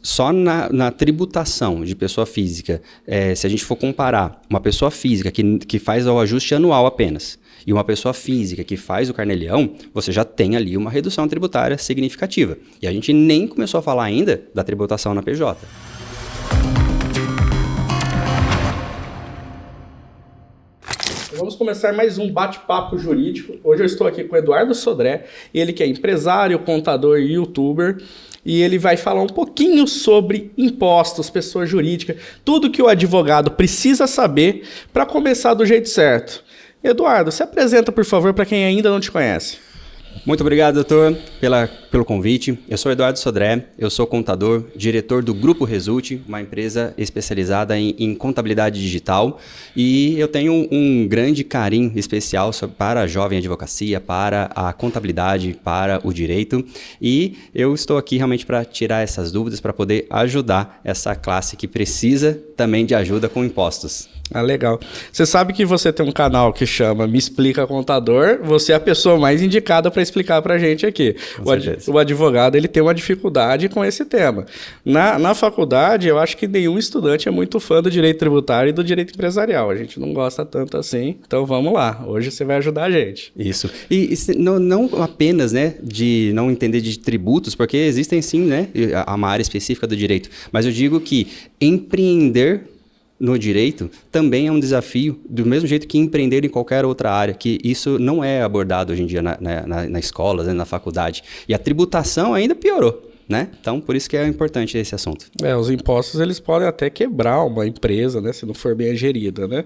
só na tributação de pessoa física, se a gente for comparar uma pessoa física que faz o ajuste anual apenas e uma pessoa física que faz o carnê-leão, você já tem ali uma redução tributária significativa. E a gente nem começou a falar ainda da tributação na PJ. Vamos começar mais um bate-papo jurídico. Hoje eu estou aqui com o Eduardo Sodré, ele que é empresário, contador e youtuber, e ele vai falar um pouquinho sobre impostos, pessoa jurídica, tudo que o advogado precisa saber para começar do jeito certo. Eduardo, se apresenta, por favor, para quem ainda não te conhece. Muito obrigado, doutor, pelo convite. Eu sou Eduardo Sodré, eu sou contador, diretor do Grupo Result, uma empresa especializada em contabilidade digital, e eu tenho um grande carinho especial para a jovem advocacia, para a contabilidade, para o direito, e eu estou aqui realmente para tirar essas dúvidas, para poder ajudar essa classe que precisa também de ajuda com impostos. Ah, legal. Você sabe que você tem um canal que chama Me Explica Contador, você é a pessoa mais indicada para explicar para a gente aqui. O advogado ele tem uma dificuldade com esse tema. Na faculdade, eu acho que nenhum estudante é muito fã do direito tributário e do direito empresarial. A gente não gosta tanto assim, então vamos lá. Hoje você vai ajudar a gente. Isso. E não apenas, né, de não entender de tributos, porque existem sim, né, uma área específica do direito, mas eu digo que empreender no direito também é um desafio, do mesmo jeito que empreender em qualquer outra área, que isso não é abordado hoje em dia na escola, né, na faculdade. E a tributação ainda piorou, né? Então, por isso que é importante esse assunto. Os impostos, eles podem até quebrar uma empresa, né, se não for bem gerida, né?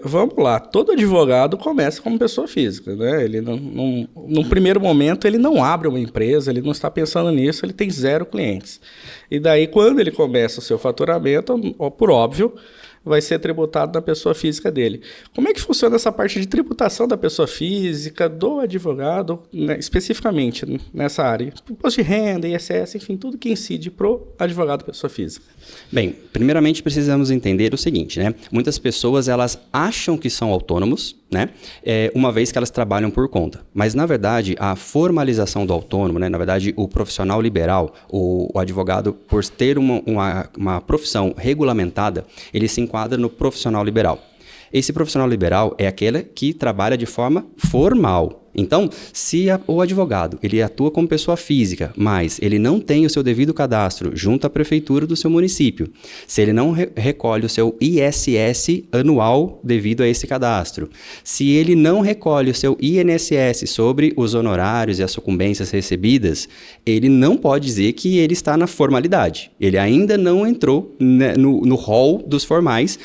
Vamos lá, todo advogado começa como pessoa física, né? Ele num primeiro momento, ele não abre uma empresa, ele não está pensando nisso, ele tem 0 clientes. E daí, quando ele começa o seu faturamento, por óbvio, vai ser tributado na pessoa física dele. Como é que funciona essa parte de tributação da pessoa física, do advogado, né, especificamente nessa área? Imposto de renda, ISS, enfim, tudo que incide para o advogado pessoa física. Bem, primeiramente precisamos entender o seguinte, né? Muitas pessoas, elas acham que são autônomos, né? Uma vez que elas trabalham por conta. Mas, na verdade, a formalização do autônomo, né? Na verdade, o profissional liberal, o advogado, por ter uma profissão regulamentada, ele se enquadra no profissional liberal. Esse profissional liberal é aquele que trabalha de forma formal. Então, se o advogado ele atua como pessoa física, mas ele não tem o seu devido cadastro junto à prefeitura do seu município, se ele não recolhe o seu ISS anual devido a esse cadastro, se ele não recolhe o seu INSS sobre os honorários e as sucumbências recebidas, ele não pode dizer que ele está na formalidade. Ele ainda não entrou no rol dos formais.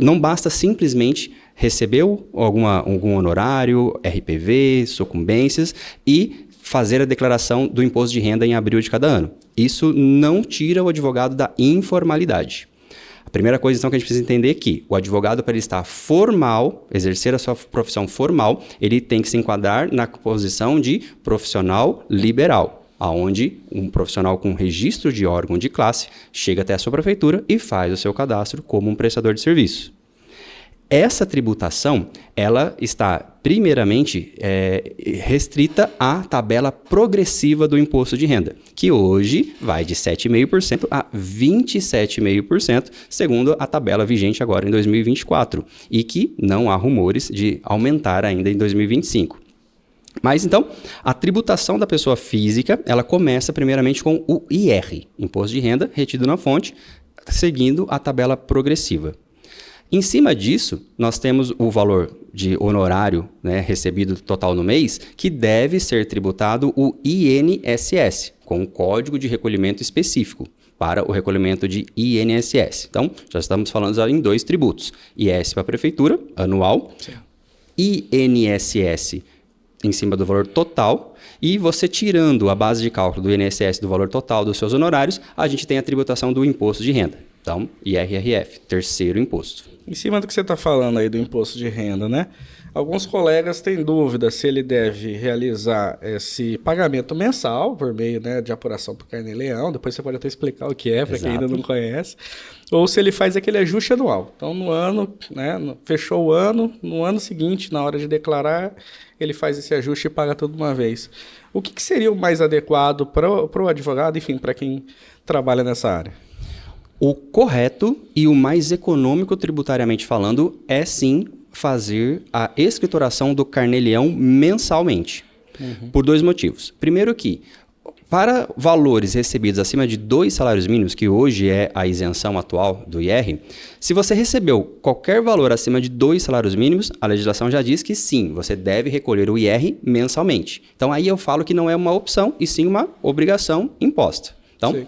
Não basta simplesmente recebeu algum honorário, RPV, sucumbências e fazer a declaração do imposto de renda em abril de cada ano. Isso não tira o advogado da informalidade. A primeira coisa, então, que a gente precisa entender é que o advogado, para ele estar formal, exercer a sua profissão formal, ele tem que se enquadrar na posição de profissional liberal, aonde um profissional com registro de órgão de classe chega até a sua prefeitura e faz o seu cadastro como um prestador de serviço. Essa tributação, ela está primeiramente restrita à tabela progressiva do imposto de renda, que hoje vai de 7,5% a 27,5%, segundo a tabela vigente agora em 2024, e que não há rumores de aumentar ainda em 2025. Mas então, a tributação da pessoa física, ela começa primeiramente com o IR, Imposto de Renda retido na fonte, seguindo a tabela progressiva. Em cima disso, nós temos o valor de honorário, né, recebido total no mês, que deve ser tributado o INSS, com um código de recolhimento específico para o recolhimento de INSS. Então, já estamos falando em 2 tributos. IS para a prefeitura, anual, sim. INSS em cima do valor total, e você tirando a base de cálculo do INSS do valor total dos seus honorários, a gente tem a tributação do imposto de renda. Então, IRRF, terceiro imposto. Em cima do que você está falando aí do imposto de renda, né? Alguns colegas têm dúvida se ele deve realizar esse pagamento mensal por meio, né, de apuração por carnê-leão. Depois você pode até explicar o que é, para quem ainda não conhece. Ou se ele faz aquele ajuste anual. Então, no ano, né, fechou o ano, no ano seguinte, na hora de declarar, ele faz esse ajuste e paga tudo de uma vez. O que seria o mais adequado para o advogado, enfim, para quem trabalha nessa área? O correto e o mais econômico tributariamente falando é sim fazer a escrituração do carnê-leão mensalmente. Por 2 motivos. Primeiro que, para valores recebidos acima de 2 salários mínimos, que hoje é a isenção atual do IR, se você recebeu qualquer valor acima de 2 salários mínimos, a legislação já diz que sim, você deve recolher o IR mensalmente. Então aí eu falo que não é uma opção, e sim uma obrigação imposta. Então, sim.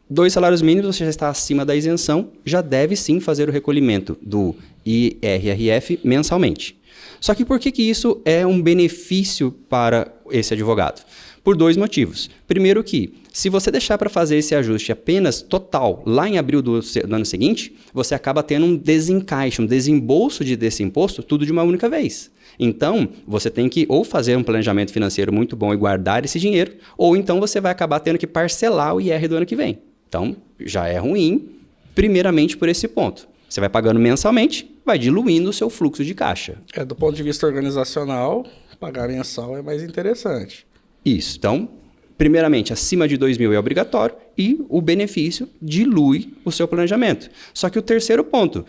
2 salários mínimos, você já está acima da isenção, já deve sim fazer o recolhimento do IRRF mensalmente. Só que por que isso é um benefício para esse advogado? Por 2 motivos. Primeiro que, se você deixar para fazer esse ajuste apenas total lá em abril do ano seguinte, você acaba tendo um desencaixe, um desembolso desse imposto, tudo de uma única vez. Então, você tem que ou fazer um planejamento financeiro muito bom e guardar esse dinheiro, ou então você vai acabar tendo que parcelar o IR do ano que vem. Então, já é ruim, primeiramente por esse ponto. Você vai pagando mensalmente, vai diluindo o seu fluxo de caixa. Do ponto de vista organizacional, pagar mensal é mais interessante. Isso. Então, primeiramente, acima de 2 mil é obrigatório e o benefício dilui o seu planejamento. Só que o terceiro ponto,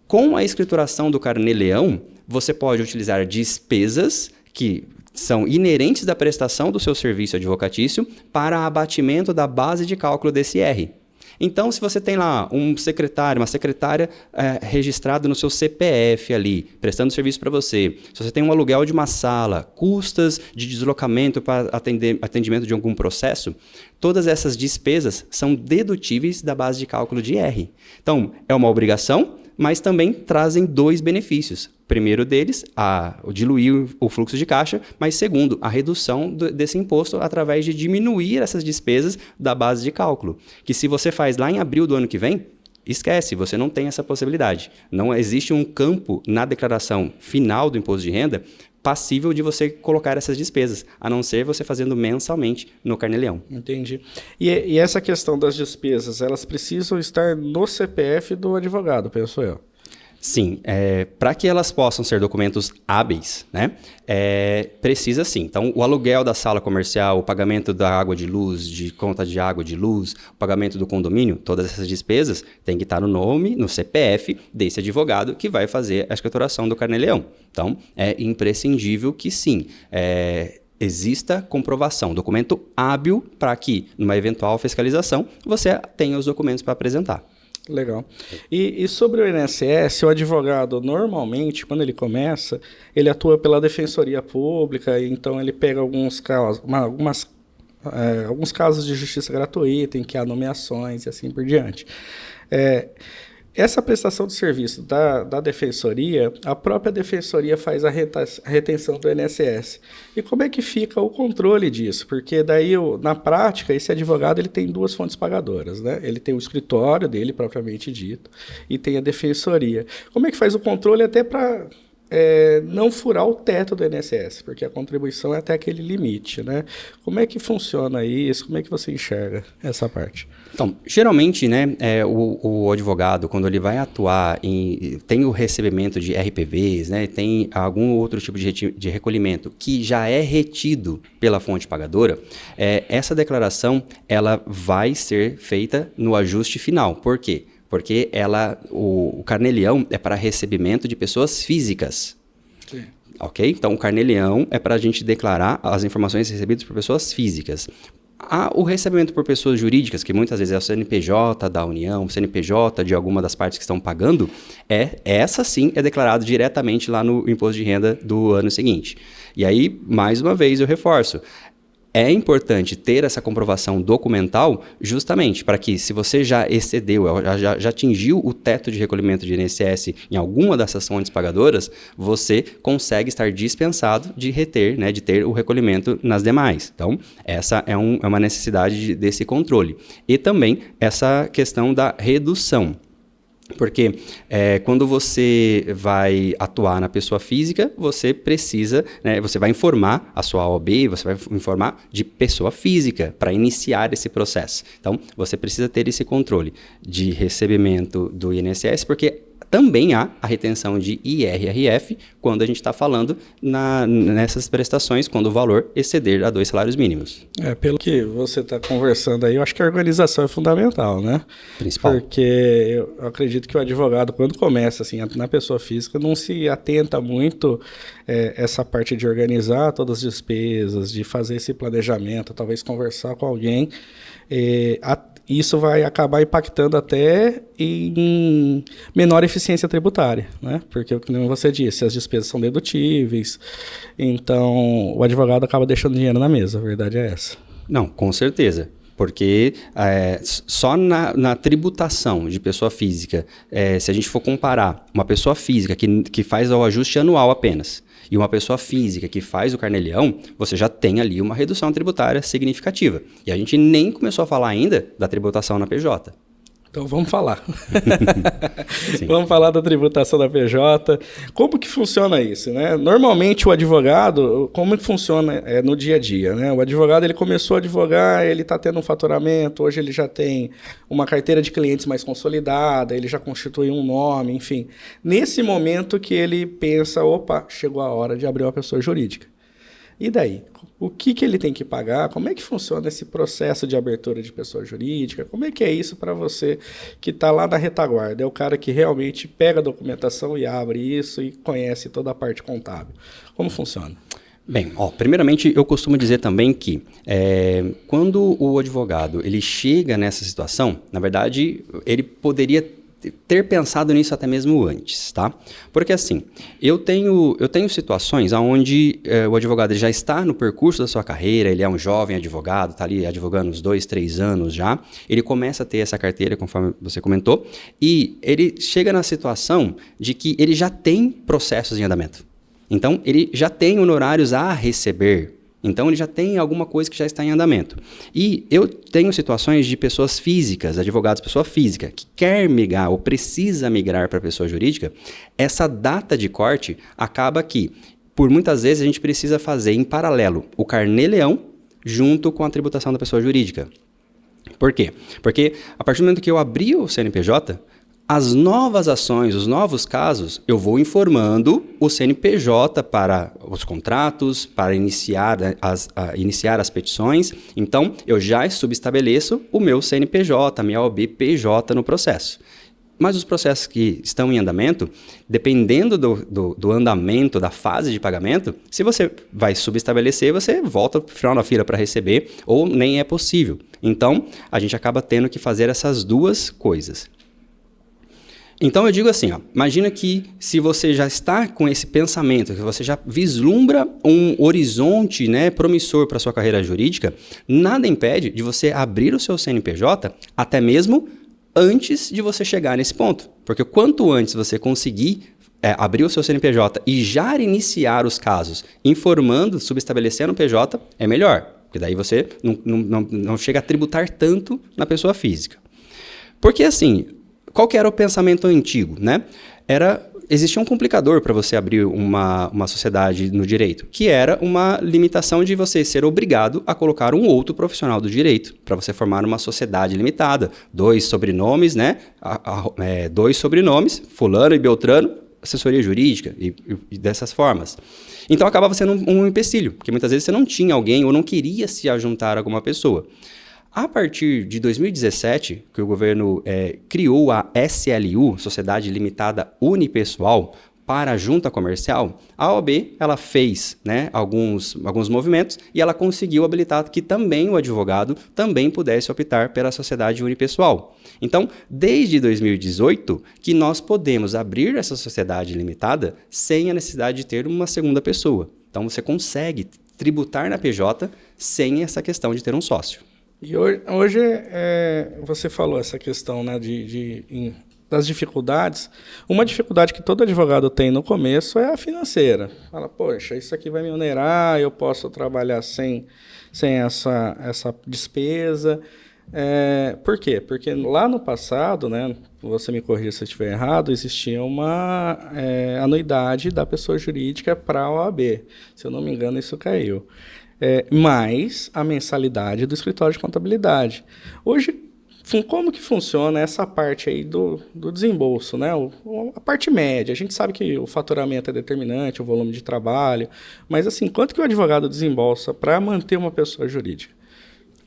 com a escrituração do carnê-leão, você pode utilizar despesas que são inerentes da prestação do seu serviço advocatício para abatimento da base de cálculo desse IR. Então, se você tem lá um secretário, uma secretária registrada no seu CPF ali, prestando serviço para você, se você tem um aluguel de uma sala, custas de deslocamento para atendimento de algum processo, todas essas despesas são dedutíveis da base de cálculo de IR. Então, é uma obrigação, mas também trazem 2 benefícios. Primeiro deles, o diluir o fluxo de caixa, mas segundo, a redução desse imposto através de diminuir essas despesas da base de cálculo. Que se você faz lá em abril do ano que vem, esquece, você não tem essa possibilidade. Não existe um campo na declaração final do imposto de renda passível de você colocar essas despesas, a não ser você fazendo mensalmente no carnê-leão. Entendi. E essa questão das despesas, elas precisam estar no CPF do advogado, penso eu. Sim, para que elas possam ser documentos hábeis, né, precisa sim. Então, o aluguel da sala comercial, o pagamento da água de luz, de conta de água de luz, o pagamento do condomínio, todas essas despesas têm que estar no nome, no CPF desse advogado que vai fazer a escrituração do carnê-leão. Então, é imprescindível que sim, exista comprovação, documento hábil para que, numa eventual fiscalização, você tenha os documentos para apresentar. Legal. E sobre o INSS, o advogado, normalmente, quando ele começa, ele atua pela Defensoria Pública, então ele pega alguns casos de justiça gratuita, em que há nomeações e assim por diante. Essa prestação de serviço da Defensoria, a própria Defensoria faz a retenção do INSS. E como é que fica o controle disso? Porque daí, na prática, esse advogado ele tem 2 fontes pagadoras, né? Ele tem o escritório dele, propriamente dito, e tem a Defensoria. Como é que faz o controle até para não furar o teto do INSS? Porque a contribuição é até aquele limite, né? Como é que funciona isso? Como é que você enxerga essa parte? Então, geralmente, né, o advogado, quando ele vai atuar tem o recebimento de RPVs, né, tem algum outro tipo de recolhimento que já é retido pela fonte pagadora, essa declaração ela vai ser feita no ajuste final. Por quê? Porque o carnê-leão é para recebimento de pessoas físicas. Sim. Ok? Então, o carnê-leão é para a gente declarar as informações recebidas por pessoas físicas. O recebimento por pessoas jurídicas, que muitas vezes é o CNPJ da União, o CNPJ de alguma das partes que estão pagando, essa sim é declarado diretamente lá no imposto de renda do ano seguinte. E aí, mais uma vez, eu reforço. É importante ter essa comprovação documental justamente para que, se você já excedeu, já atingiu o teto de recolhimento de INSS em alguma dessas fontes pagadoras, você consegue estar dispensado de reter, né, de ter o recolhimento nas demais. Então, essa é uma necessidade desse controle. E também essa questão da redução. Porque quando você vai atuar na pessoa física, você precisa, né, você vai informar a sua OAB, você vai informar de pessoa física para iniciar esse processo. Então, você precisa ter esse controle de recebimento do INSS, porque também há a retenção de IRRF quando a gente está falando nessas prestações, quando o valor exceder a 2 salários mínimos. Pelo que você está conversando aí, eu acho que a organização é fundamental, né? Principal. Porque eu acredito que o advogado, quando começa assim, na pessoa física, não se atenta muito essa parte de organizar todas as despesas, de fazer esse planejamento, talvez conversar com alguém. Isso vai acabar impactando até em menor eficiência tributária, né? Porque, como você disse, as despesas são dedutíveis, então o advogado acaba deixando dinheiro na mesa, a verdade é essa. Não, com certeza. Porque só na tributação de pessoa física, se a gente for comparar uma pessoa física que faz o ajuste anual apenas e uma pessoa física que faz o carnê-leão, você já tem ali uma redução tributária significativa. E a gente nem começou a falar ainda da tributação na PJ. Então vamos falar. Vamos falar da tributação da PJ. Como que funciona isso, né? Normalmente o advogado, como que funciona no dia a dia, né? O advogado, ele começou a advogar, ele está tendo um faturamento, hoje ele já tem uma carteira de clientes mais consolidada, ele já constitui um nome, enfim. Nesse momento que ele pensa, opa, chegou a hora de abrir uma pessoa jurídica. E daí? O que ele tem que pagar? Como é que funciona esse processo de abertura de pessoa jurídica? Como é que é isso para você que está lá na retaguarda? É o cara que realmente pega a documentação e abre isso e conhece toda a parte contábil. Como funciona? Bem, primeiramente eu costumo dizer também que quando o advogado ele chega nessa situação, na verdade ele poderia ter pensado nisso até mesmo antes, tá? Porque assim, eu tenho situações onde o advogado já está no percurso da sua carreira, ele é um jovem advogado, está ali advogando uns 2, 3 anos já, ele começa a ter essa carteira, conforme você comentou, e ele chega na situação de que ele já tem processos em andamento. Então, ele já tem honorários a receber. Então, ele já tem alguma coisa que já está em andamento. E eu tenho situações de pessoas físicas, advogados, pessoa física, que quer migrar ou precisa migrar para a pessoa jurídica. Essa data de corte acaba que, por muitas vezes, a gente precisa fazer em paralelo o carnê-leão junto com a tributação da pessoa jurídica. Por quê? Porque a partir do momento que eu abri o CNPJ, as novas ações, os novos casos, eu vou informando o CNPJ para os contratos, para iniciar as petições. Então, eu já subestabeleço o meu CNPJ, a minha OBPJ no processo. Mas os processos que estão em andamento, dependendo do andamento, da fase de pagamento, se você vai subestabelecer, você volta para o final da fila para receber, ou nem é possível. Então, a gente acaba tendo que fazer essas duas coisas. Então eu digo assim, imagina que se você já está com esse pensamento, que você já vislumbra um horizonte, né, promissor para a sua carreira jurídica, nada impede de você abrir o seu CNPJ até mesmo antes de você chegar nesse ponto. Porque quanto antes você conseguir abrir o seu CNPJ e já iniciar os casos informando, subestabelecendo o PJ, é melhor. Porque daí você não chega a tributar tanto na pessoa física. Porque assim, qual que era o pensamento antigo, né? Existia um complicador para você abrir uma sociedade no direito, que era uma limitação de você ser obrigado a colocar um outro profissional do direito para você formar uma sociedade limitada. 2 sobrenomes, né? 2 sobrenomes, fulano e beltrano, assessoria jurídica e dessas formas. Então acabava sendo um empecilho, porque muitas vezes você não tinha alguém ou não queria se ajuntar a alguma pessoa. A partir de 2017, que o governo criou a SLU, Sociedade Limitada Unipessoal, para a junta comercial, a OAB ela fez, né, alguns movimentos e ela conseguiu habilitar que também o advogado também pudesse optar pela sociedade unipessoal. Então, desde 2018, que nós podemos abrir essa sociedade limitada sem a necessidade de ter uma segunda pessoa. Então, você consegue tributar na PJ sem essa questão de ter um sócio. E hoje você falou essa questão, né, das dificuldades. Uma dificuldade que todo advogado tem no começo é a financeira. Fala, poxa, isso aqui vai me onerar, eu posso trabalhar sem essa despesa. Por quê? Porque lá no passado, né, você me corrija se eu estiver errado, existia uma anuidade da pessoa jurídica para a OAB. Se eu não me engano, isso caiu. Mais a mensalidade do escritório de contabilidade. Hoje como que funciona essa parte aí do desembolso, né? A parte média. A gente sabe que o faturamento é determinante, o volume de trabalho, mas assim, quanto que o advogado desembolsa para manter uma pessoa jurídica?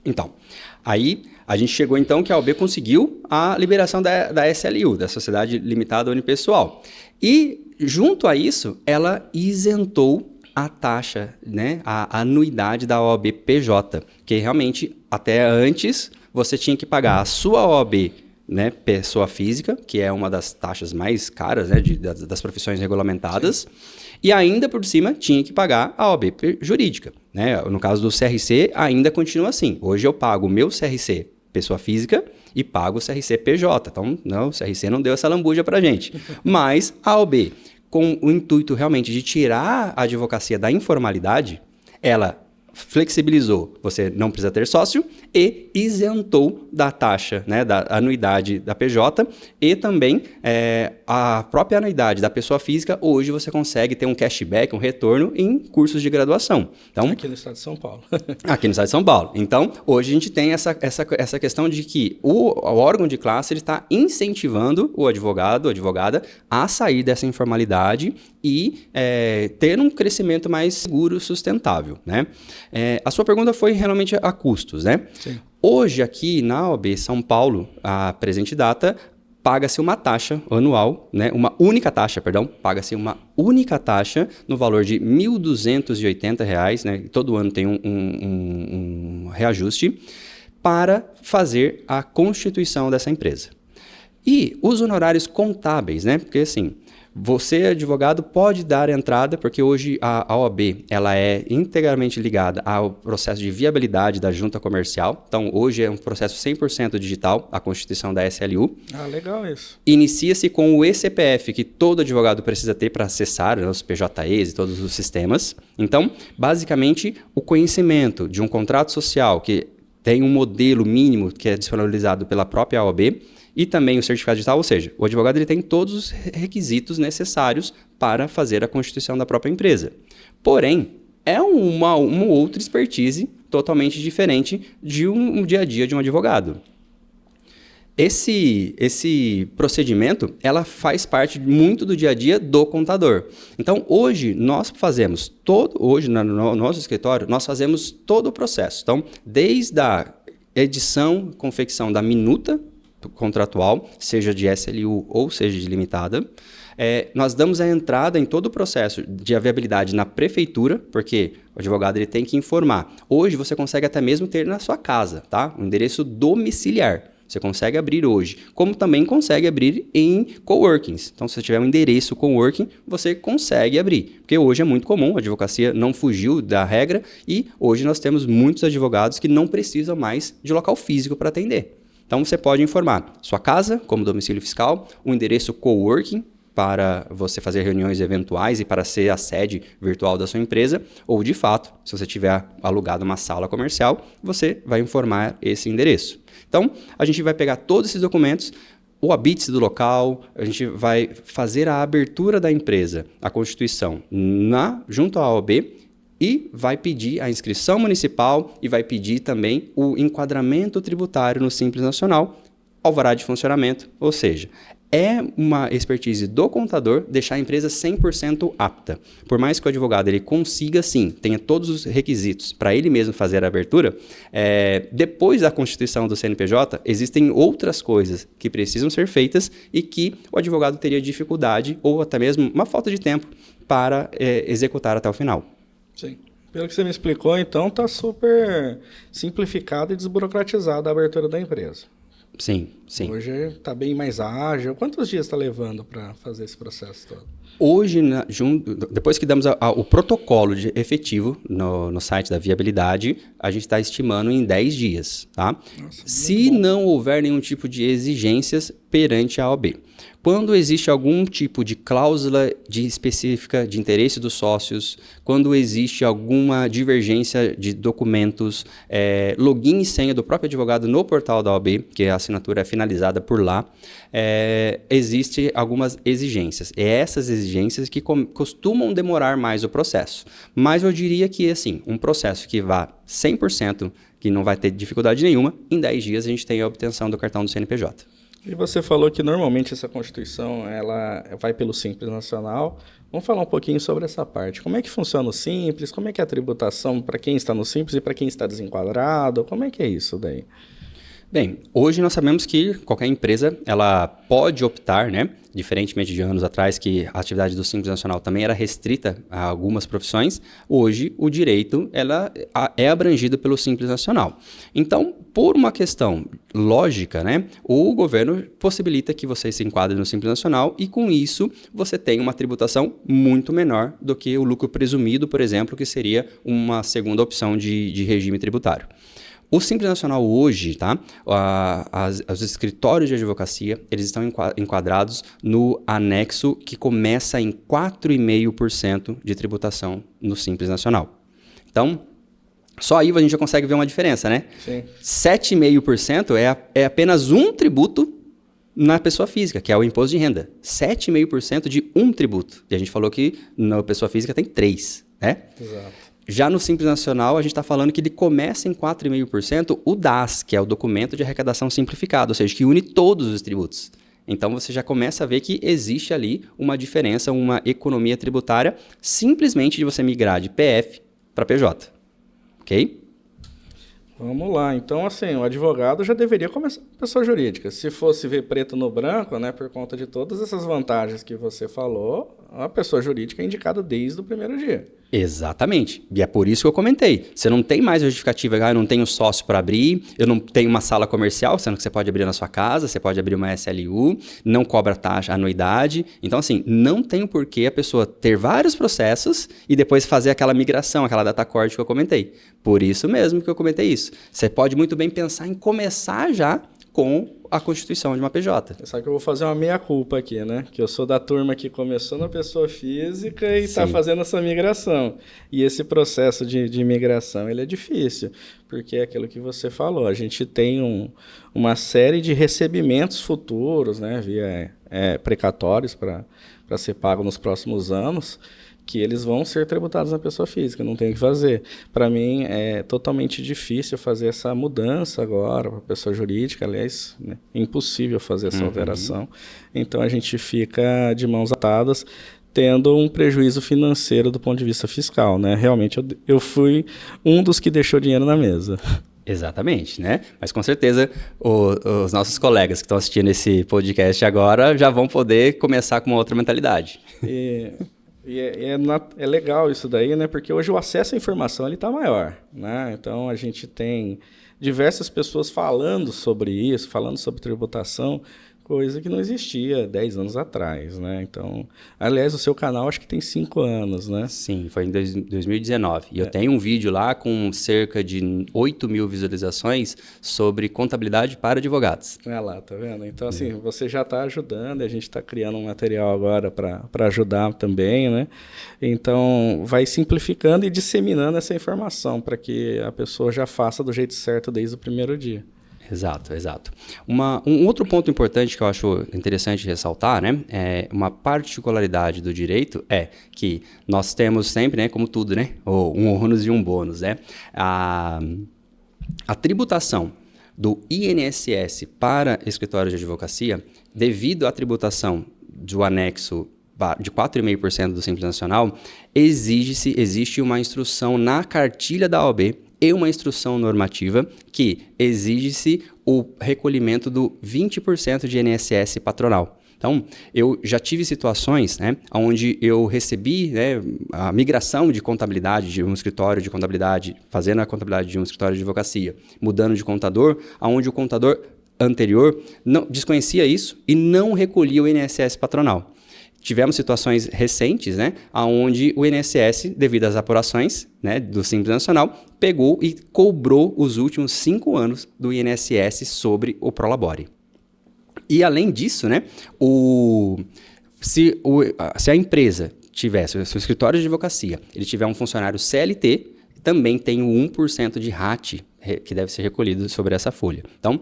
Então, aí a gente chegou então que a OAB conseguiu a liberação da SLU, da Sociedade Limitada Unipessoal. E, junto a isso, ela isentou a taxa, né, a anuidade da OAB PJ, que realmente, até antes, você tinha que pagar a sua OAB, né, pessoa física, que é uma das taxas mais caras, né, das profissões regulamentadas, sim, e ainda por cima tinha que pagar a OAB jurídica. Né? No caso do CRC, ainda continua assim. Hoje eu pago o meu CRC pessoa física e pago o CRC PJ. Então, não, o CRC não deu essa lambuja pra gente. Mas a OAB, com o intuito realmente de tirar a advocacia da informalidade, ela flexibilizou, você não precisa ter sócio, e isentou da taxa, né, da anuidade da PJ, e também a própria anuidade da pessoa física. Hoje você consegue ter um cashback, um retorno em cursos de graduação. Então, aqui no estado de São Paulo. Aqui no estado de São Paulo. Então, hoje a gente tem essa questão de que o órgão de classe está incentivando o advogado, a advogada, a sair dessa informalidade e ter um crescimento mais seguro e sustentável, né? A sua pergunta foi realmente a custos, né? Sim. Hoje, aqui na OAB São Paulo, a presente data, paga-se uma taxa anual, né? Paga-se uma única taxa no valor de R$ 1.280, né? Todo ano tem um reajuste, para fazer a constituição dessa empresa. E os honorários contábeis, né? Porque assim, você, advogado, pode dar entrada, porque hoje a OAB ela é integralmente ligada ao processo de viabilidade da junta comercial. Então, hoje é um processo 100% digital, a constituição da SLU. Ah, legal isso. Inicia-se com o eCPF, que todo advogado precisa ter para acessar, né, os PJEs e todos os sistemas. Então, basicamente, o conhecimento de um contrato social que tem um modelo mínimo que é disponibilizado pela própria OAB, e também o certificado digital, ou seja, o advogado ele tem todos os requisitos necessários para fazer a constituição da própria empresa. Porém, é uma outra expertise totalmente diferente de um dia a dia de um advogado. Esse procedimento, ela faz parte muito do dia a dia do contador. Então, hoje, nós fazemos hoje no nosso escritório, nós fazemos todo o processo. Então, desde a edição, confecção da minuta contratual, seja de SLU ou seja de limitada, nós damos a entrada em todo o processo de viabilidade na prefeitura, porque o advogado ele tem que informar. Hoje você consegue até mesmo ter na sua casa, tá? Um endereço domiciliar. Você consegue abrir hoje, como também consegue abrir em coworkings. Então, se você tiver um endereço coworking, você consegue abrir. Porque hoje é muito comum, a advocacia não fugiu da regra e hoje nós temos muitos advogados que não precisam mais de local físico para atender. Então, você pode informar sua casa como domicílio fiscal, um endereço coworking para você fazer reuniões eventuais e para ser a sede virtual da sua empresa, ou de fato, se você tiver alugado uma sala comercial, você vai informar esse endereço. Então, a gente vai pegar todos esses documentos, o habite do local, a gente vai fazer a abertura da empresa, a constituição, junto à OAB, e vai pedir a inscrição municipal e vai pedir também o enquadramento tributário no Simples Nacional, alvará de funcionamento, ou seja, é uma expertise do contador deixar a empresa 100% apta. Por mais que o advogado ele consiga, sim, tenha todos os requisitos para ele mesmo fazer a abertura, depois da constituição do CNPJ, existem outras coisas que precisam ser feitas e que o advogado teria dificuldade ou até mesmo uma falta de tempo para executar até o final. Sim. Pelo que você me explicou, então, está super simplificado e desburocratizado a abertura da empresa. Sim, sim. Hoje está bem mais ágil. Quantos dias está levando para fazer esse processo todo? Hoje, depois que damos o protocolo efetivo no site da viabilidade, a gente está estimando em 10 dias. Tá? Nossa, se não houver nenhum tipo de exigências, perante a OAB. Quando existe algum tipo de cláusula específica de interesse dos sócios, quando existe alguma divergência de documentos, login e senha do próprio advogado no portal da OAB, que a assinatura é finalizada por lá, existem algumas exigências. É essas exigências que costumam demorar mais o processo. Mas eu diria que, assim, um processo que vá 100%, que não vai ter dificuldade nenhuma, em 10 dias a gente tem a obtenção do cartão do CNPJ. E você falou que normalmente essa Constituição ela vai pelo Simples Nacional. Vamos falar um pouquinho sobre essa parte. Como é que funciona o Simples? Como é que é a tributação para quem está no Simples e para quem está desenquadrado? Como é que é isso daí? Bem, hoje nós sabemos que qualquer empresa ela pode optar, né? Diferentemente de anos atrás, que a atividade do Simples Nacional também era restrita a algumas profissões, hoje o direito é abrangido pelo Simples Nacional. Então, por uma questão lógica, né, o governo possibilita que você se enquadre no Simples Nacional e, com isso, você tem uma tributação muito menor do que o lucro presumido, por exemplo, que seria uma segunda opção de regime tributário. O Simples Nacional hoje, tá? Os escritórios de advocacia, eles estão enquadrados no anexo que começa em 4,5% de tributação no Simples Nacional. Então, só aí a gente já consegue ver uma diferença, né? Sim. 7,5% é apenas um tributo na pessoa física, que é o imposto de renda. 7,5% de um tributo. E a gente falou que na pessoa física tem 3, né? Exato. Já no Simples Nacional, a gente está falando que ele começa em 4,5% o DAS, que é o Documento de Arrecadação Simplificado, ou seja, que une todos os tributos. Então, você já começa a ver que existe ali uma diferença, uma economia tributária, simplesmente de você migrar de PF para PJ. Ok? Vamos lá. Então, assim, o advogado já deveria começar com pessoa jurídica. Se fosse ver preto no branco, né, por conta de todas essas vantagens que você falou, a pessoa jurídica é indicada desde o primeiro dia. Exatamente. E é por isso que eu comentei. Você não tem mais justificativa, eu não tenho sócio para abrir, eu não tenho uma sala comercial, sendo que você pode abrir na sua casa, você pode abrir uma SLU, não cobra taxa, anuidade. Então, assim, não tem por que a pessoa ter vários processos e depois fazer aquela migração, aquela data corte que eu comentei. Por isso mesmo que eu comentei isso. Você pode muito bem pensar em começar já com a constituição de uma PJ. Só que eu vou fazer uma meia-culpa aqui, né? Que eu sou da turma que começou na pessoa física e está fazendo essa migração. E esse processo de migração, ele é difícil, porque é aquilo que você falou. A gente tem uma série de recebimentos futuros, né? Via precatórios para ser pago nos próximos anos, que eles vão ser tributados na pessoa física, não tem o que fazer. Para mim, é totalmente difícil fazer essa mudança agora para a pessoa jurídica, aliás, né, é impossível fazer essa alteração. Então, a gente fica de mãos atadas, tendo um prejuízo financeiro do ponto de vista fiscal, né? Realmente, eu fui um dos que deixou dinheiro na mesa. Exatamente, né? Mas com certeza os nossos colegas que estão assistindo esse podcast agora já vão poder começar com uma outra mentalidade. É legal isso daí, né? Porque hoje o acesso à informação está maior, né? Então, a gente tem diversas pessoas falando sobre isso, falando sobre tributação, coisa que não existia 10 anos atrás, né? Então, aliás, o seu canal acho que tem 5 anos, né? Sim, foi em 2019. E eu tenho um vídeo lá com cerca de 8.000 visualizações sobre contabilidade para advogados. Olha lá, tá vendo? Então, assim, você já está ajudando, a gente está criando um material agora para ajudar também, né? Então, vai simplificando e disseminando essa informação para que a pessoa já faça do jeito certo desde o primeiro dia. Exato, exato. Um outro ponto importante que eu acho interessante ressaltar, né, uma particularidade do direito é que nós temos sempre, né, como tudo, né, um ônus e um bônus, né, a tributação do INSS para escritórios de advocacia, devido à tributação do anexo de 4,5% do Simples Nacional, existe uma instrução na cartilha da OAB e uma instrução normativa que exige-se o recolhimento do 20% de INSS patronal. Então, eu já tive situações, né, onde eu recebi, né, a migração de contabilidade de um escritório de contabilidade, fazendo a contabilidade de um escritório de advocacia, mudando de contador, onde o contador anterior não desconhecia isso e não recolhia o INSS patronal. Tivemos situações recentes, né, onde o INSS, devido às apurações, né, do Simples Nacional, pegou e cobrou os últimos 5 anos do INSS sobre o Prolabore. E além disso, né, se a empresa tivesse, se o escritório de advocacia, ele tiver um funcionário CLT, também tem o 1% de RAT que deve ser recolhido sobre essa folha. Então,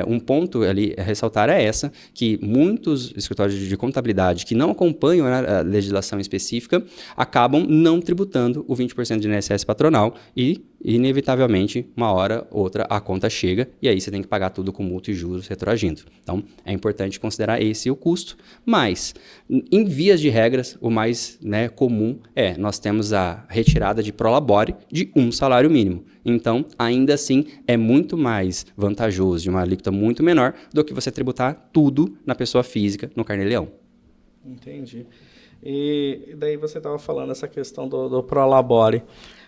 um ponto ali a ressaltar é que muitos escritórios de contabilidade que não acompanham a legislação específica acabam não tributando o 20% de INSS patronal e, inevitavelmente, uma hora ou outra, a conta chega e aí você tem que pagar tudo com multa e juros retroagindo. Então, é importante considerar esse o custo, mas, em vias de regras, o mais comum nós temos a retirada de prolabore de um salário mínimo. Então, ainda assim, é muito mais vantajoso, de uma alíquota muito menor, do que você tributar tudo na pessoa física, no carnê-leão. Entendi. E daí você estava falando essa questão do prolabore.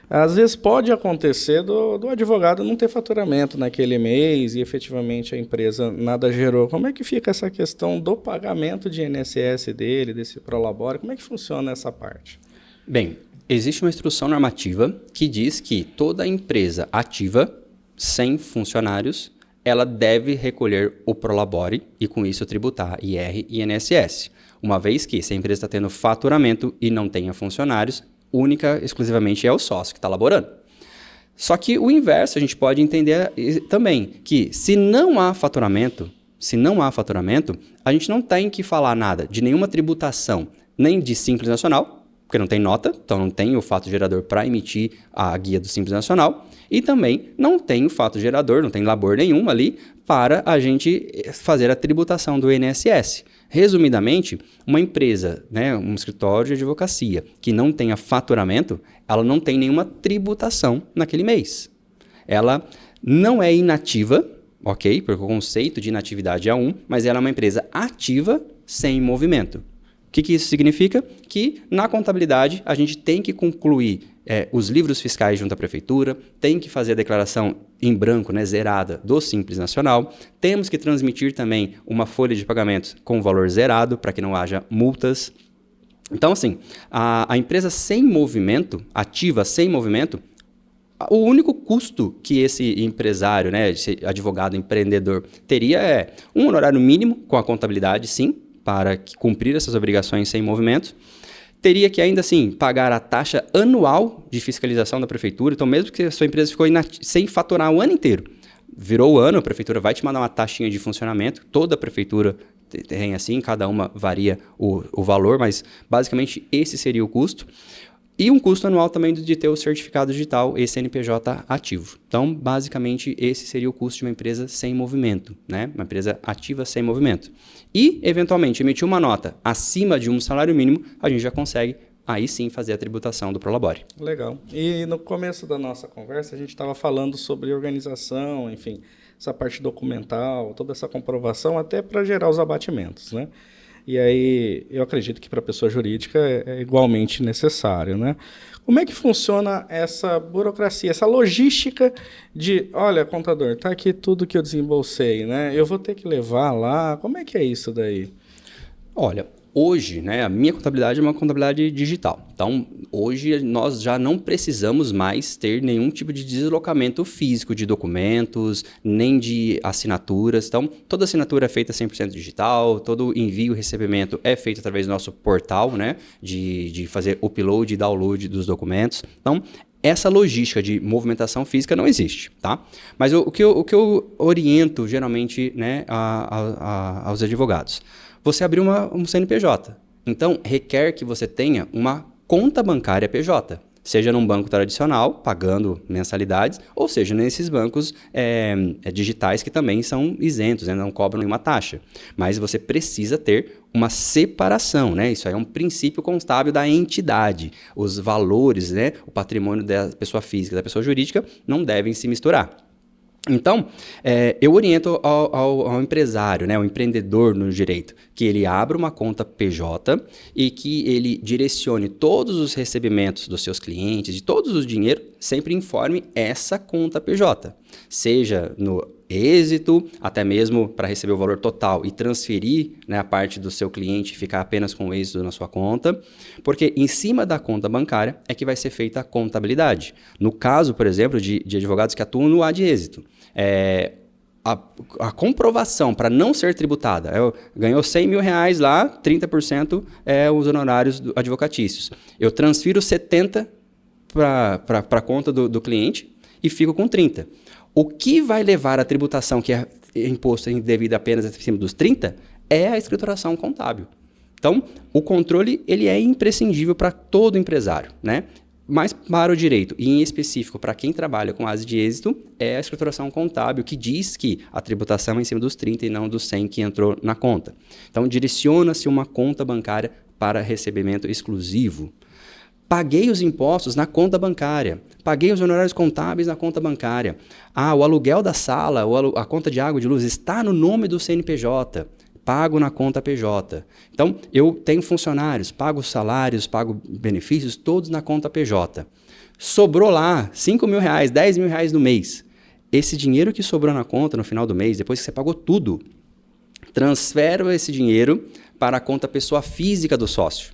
Às vezes pode acontecer do advogado não ter faturamento naquele mês e efetivamente a empresa nada gerou. Como é que fica essa questão do pagamento de INSS dele, desse prolabore? Como é que funciona essa parte? Bem, existe uma instrução normativa que diz que toda empresa ativa, sem funcionários, ela deve recolher o prolabore e com isso tributar IR e INSS. Uma vez que se a empresa está tendo faturamento e não tenha funcionários, exclusivamente é o sócio que está laborando. Só que o inverso a gente pode entender também, que se não há faturamento, a gente não tem que falar nada de nenhuma tributação, nem de Simples Nacional, porque não tem nota, então não tem o fato gerador para emitir a guia do Simples Nacional, e também não tem o fato gerador, não tem labor nenhum ali para a gente fazer a tributação do INSS. Resumidamente, uma empresa, um escritório de advocacia que não tenha faturamento, ela não tem nenhuma tributação naquele mês. Ela não é inativa, ok? Porque o conceito de inatividade é mas ela é uma empresa ativa sem movimento. O que isso significa? Que na contabilidade a gente tem que concluir os livros fiscais junto à prefeitura, tem que fazer a declaração em branco, zerada, do Simples Nacional, temos que transmitir também uma folha de pagamentos com valor zerado para que não haja multas. Então, assim, a empresa sem movimento, ativa sem movimento, o único custo que esse empresário, esse advogado empreendedor, teria é um honorário mínimo com a contabilidade, sim, para cumprir essas obrigações sem movimento. Teria que ainda assim pagar a taxa anual de fiscalização da prefeitura. Então, mesmo que a sua empresa ficou sem faturar o ano inteiro, virou o ano, a prefeitura vai te mandar uma taxinha de funcionamento. Toda a prefeitura tem assim, cada uma varia o valor, mas basicamente esse seria o custo. E um custo anual também de ter o certificado digital e CNPJ ativo. Então, basicamente, esse seria o custo de uma empresa sem movimento, uma empresa ativa sem movimento. E, eventualmente, emitir uma nota acima de um salário mínimo, a gente já consegue, aí sim, fazer a tributação do prolabore. Legal. E no começo da nossa conversa, a gente estava falando sobre organização, enfim, essa parte documental, toda essa comprovação, até para gerar os abatimentos, E aí, eu acredito que para a pessoa jurídica é igualmente necessário, Como é que funciona essa burocracia, essa logística de, olha, contador, está aqui tudo que eu desembolsei, Eu vou ter que levar lá, como é que é isso daí? Olha, hoje, a minha contabilidade é uma contabilidade digital. Então, hoje nós já não precisamos mais ter nenhum tipo de deslocamento físico de documentos, nem de assinaturas. Então, toda assinatura é feita 100% digital, todo envio e recebimento é feito através do nosso portal, de fazer upload e download dos documentos. Então, essa logística de movimentação física não existe, tá? Mas o que eu oriento geralmente aos advogados, você abriu um CNPJ. Então, requer que você tenha uma conta bancária PJ, seja num banco tradicional, pagando mensalidades, ou seja, nesses bancos digitais que também são isentos, não cobram nenhuma taxa. Mas você precisa ter uma separação, Isso aí é um princípio contábil da entidade. Os valores, o patrimônio da pessoa física e da pessoa jurídica não devem se misturar. Então, eu oriento ao empresário, ao empreendedor no direito, que ele abra uma conta PJ e que ele direcione todos os recebimentos dos seus clientes, de todos os dinheiros, sempre informe essa conta PJ. Seja no êxito, até mesmo para receber o valor total e transferir a parte do seu cliente e ficar apenas com o êxito na sua conta, porque em cima da conta bancária é que vai ser feita a contabilidade. No caso, por exemplo, de advogados que atuam no ad êxito, a comprovação para não ser tributada. Ganhou R$100.000 lá, 30% é os honorários advocatícios. Eu transfiro 70% para a conta do cliente e fico com 30%. O que vai levar a tributação, que é imposto indevido apenas acima dos 30%, é a escrituração contábil. Então, o controle ele é imprescindível para todo empresário, né? Mas para o direito, e em específico para quem trabalha com asa de êxito, é a escrituração contábil, que diz que a tributação é em cima dos 30 e não dos 100 que entrou na conta. Então, direciona-se uma conta bancária para recebimento exclusivo. Paguei os impostos na conta bancária. Paguei os honorários contábeis na conta bancária. O aluguel da sala, a conta de água e de luz está no nome do CNPJ. Pago na conta PJ. Então, eu tenho funcionários, pago salários, pago benefícios, todos na conta PJ. Sobrou lá R$5.000, R$10.000 no mês. Esse dinheiro que sobrou na conta no final do mês, depois que você pagou tudo, transfero esse dinheiro para a conta pessoa física do sócio.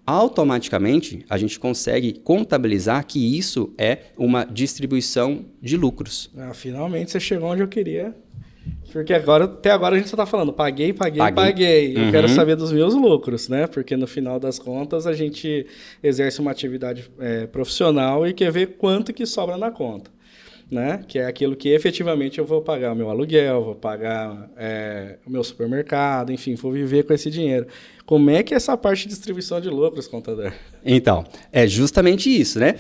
Automaticamente, a gente consegue contabilizar que isso é uma distribuição de lucros. Finalmente você chegou onde eu queria. Porque até agora a gente só está falando, paguei. Eu quero saber dos meus lucros, né? Porque no final das contas a gente exerce uma atividade profissional e quer ver quanto que sobra na conta, né? Que é aquilo que efetivamente eu vou pagar o meu aluguel, vou pagar o meu supermercado, enfim, vou viver com esse dinheiro. Como é que é essa parte de distribuição de lucros, contador? Então, é justamente isso, né?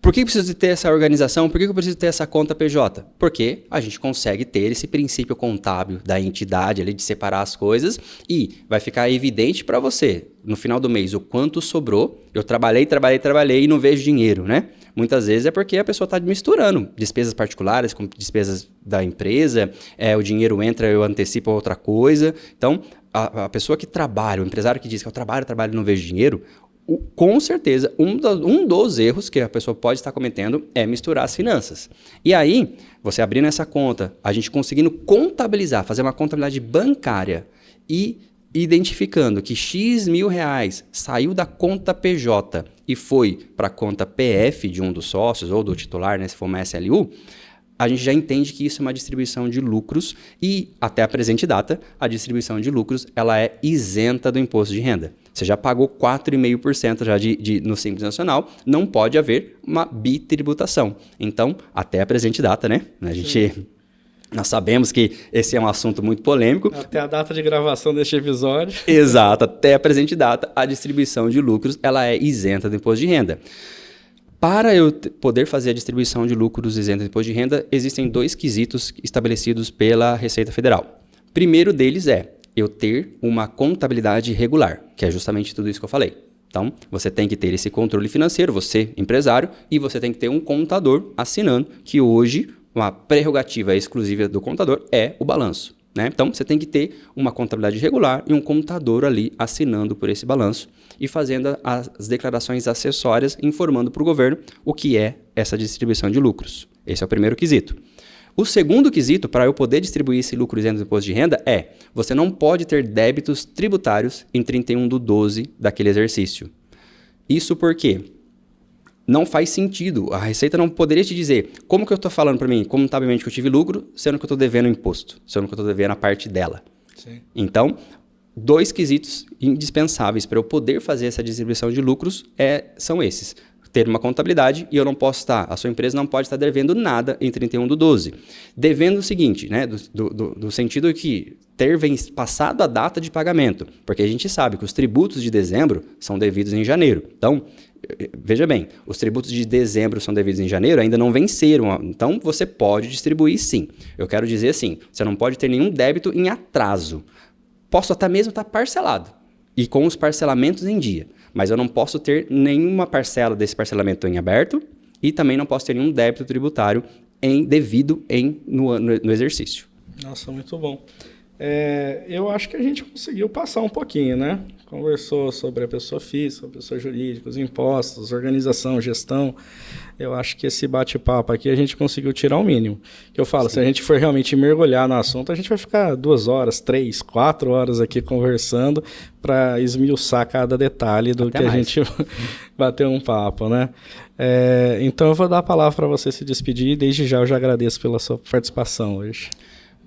Por que eu preciso ter essa organização? Por que eu preciso ter essa conta PJ? Porque a gente consegue ter esse princípio contábil da entidade ali de separar as coisas e vai ficar evidente para você, no final do mês, o quanto sobrou. Eu trabalhei e não vejo dinheiro, né? Muitas vezes é porque a pessoa está misturando despesas particulares com despesas da empresa, o dinheiro entra, eu antecipo outra coisa. Então, a pessoa que trabalha, o empresário que diz que eu trabalho e não vejo dinheiro, com certeza, um dos erros que a pessoa pode estar cometendo é misturar as finanças. E aí, você abrindo essa conta, a gente conseguindo contabilizar, fazer uma contabilidade bancária e identificando que X mil reais saiu da conta PJ e foi para a conta PF de um dos sócios ou do titular, né, se for uma SLU, a gente já entende que isso é uma distribuição de lucros e, até a presente data, a distribuição de lucros ela é isenta do imposto de renda. Você já pagou 4,5% já no Simples Nacional, não pode haver uma bitributação. Então, até a presente data, né? Nós sabemos que esse é um assunto muito polêmico. Até a data de gravação deste episódio. Exato, até a presente data, a distribuição de lucros ela é isenta do imposto de renda. Para eu poder fazer a distribuição de lucros isenta do imposto de renda, existem 2 quesitos estabelecidos pela Receita Federal. Primeiro deles é eu ter uma contabilidade regular, que é justamente tudo isso que eu falei. Então, você tem que ter esse controle financeiro, você, empresário, e você tem que ter um contador assinando, que hoje uma prerrogativa exclusiva do contador é o balanço, né? Então, você tem que ter uma contabilidade regular e um contador ali assinando por esse balanço e fazendo as declarações acessórias, informando para o governo o que é essa distribuição de lucros. Esse é o primeiro quesito. O segundo quesito, para eu poder distribuir esse lucro isento do imposto de renda, você não pode ter débitos tributários em 31/12 daquele exercício. Isso porque não faz sentido. A Receita não poderia te dizer como que eu estou falando para mim, contabilmente que eu tive lucro, sendo que eu estou devendo imposto, sendo que eu estou devendo a parte dela. Sim. Então, 2 quesitos indispensáveis para eu poder fazer essa distribuição de lucros são esses. Ter uma contabilidade e eu não posso a sua empresa não pode estar devendo nada em 31/12. Devendo o seguinte, né, do sentido que ter passado a data de pagamento, porque a gente sabe que os tributos de dezembro são devidos em janeiro. Então, veja bem, os tributos de dezembro são devidos em janeiro, ainda não venceram, então você pode distribuir sim. Eu quero dizer assim, você não pode ter nenhum débito em atraso. Posso até mesmo estar parcelado e com os parcelamentos em dia. Mas eu não posso ter nenhuma parcela desse parcelamento em aberto e também não posso ter nenhum débito tributário devido no exercício. Nossa, muito bom. Eu acho que a gente conseguiu passar um pouquinho, né? Conversou sobre a pessoa física, a pessoa jurídica, os impostos, organização, gestão. Eu acho que esse bate-papo aqui a gente conseguiu tirar o mínimo. Que eu falo, se a gente for realmente mergulhar no assunto, a gente vai ficar 2 horas, 3, 4 horas aqui conversando para esmiuçar cada detalhe do até que mais. A gente bateu um papo, né? Então eu vou dar a palavra para você se despedir e desde já eu já agradeço pela sua participação hoje.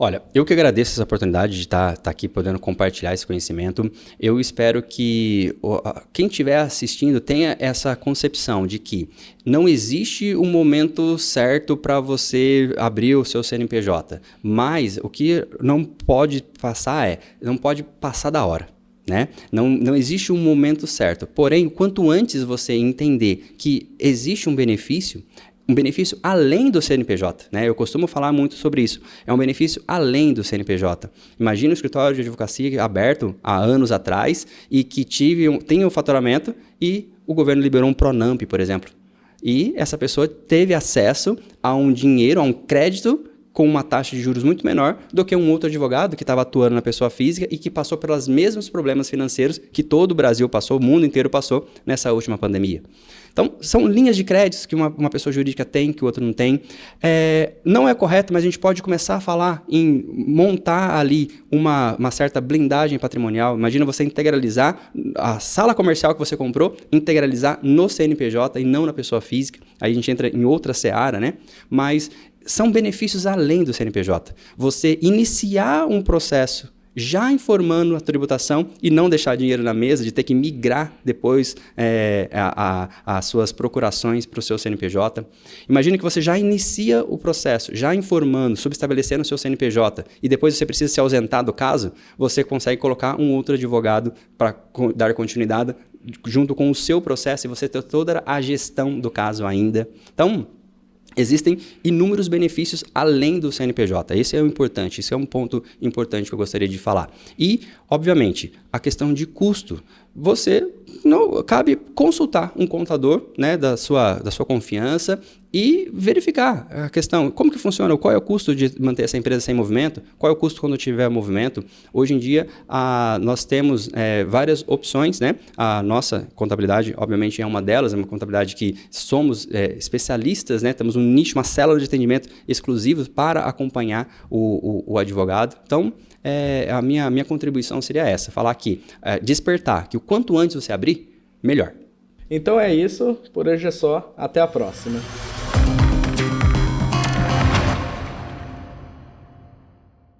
Olha, eu que agradeço essa oportunidade de estar aqui podendo compartilhar esse conhecimento. Eu espero que quem estiver assistindo tenha essa concepção de que não existe um momento certo para você abrir o seu CNPJ, mas o que não pode passar não pode passar da hora. Né? Não existe um momento certo. Porém, quanto antes você entender que existe um benefício além do CNPJ, né? Eu costumo falar muito sobre isso. É um benefício além do CNPJ. Imagina um escritório de advocacia aberto há anos atrás e que tem um faturamento e o governo liberou um Pronamp, por exemplo. E essa pessoa teve acesso a um dinheiro, a um crédito com uma taxa de juros muito menor do que um outro advogado que estava atuando na pessoa física e que passou pelos mesmos problemas financeiros que todo o Brasil passou, o mundo inteiro passou nessa última pandemia. Então, são linhas de créditos que uma pessoa jurídica tem, que o outro não tem. Não é correto, mas a gente pode começar a falar em montar ali uma certa blindagem patrimonial. Imagina você integralizar a sala comercial que você comprou, integralizar no CNPJ e não na pessoa física. Aí a gente entra em outra seara, né? Mas são benefícios além do CNPJ. Você iniciar um processo já informando a tributação e não deixar dinheiro na mesa, de ter que migrar depois as suas procurações para o seu CNPJ. Imagine que você já inicia o processo, já informando, subestabelecendo o seu CNPJ, e depois você precisa se ausentar do caso, você consegue colocar um outro advogado para dar continuidade junto com o seu processo e você ter toda a gestão do caso ainda. Então, existem inúmeros benefícios além do CNPJ. Esse é o importante, esse é um ponto importante que eu gostaria de falar. E, obviamente, a questão de custo. Cabe consultar um contador, né, da sua confiança e verificar a questão, como que funciona, qual é o custo de manter essa empresa sem movimento, qual é o custo quando tiver movimento. Hoje em dia, nós temos várias opções, né? A nossa contabilidade, obviamente, é uma delas, é uma contabilidade que somos especialistas, né? Temos um nicho, uma célula de atendimento exclusivo para acompanhar o advogado. Então, a minha contribuição seria essa, falar aqui, despertar, que o quanto antes você abrir, melhor. Então é isso, por hoje é só, até a próxima.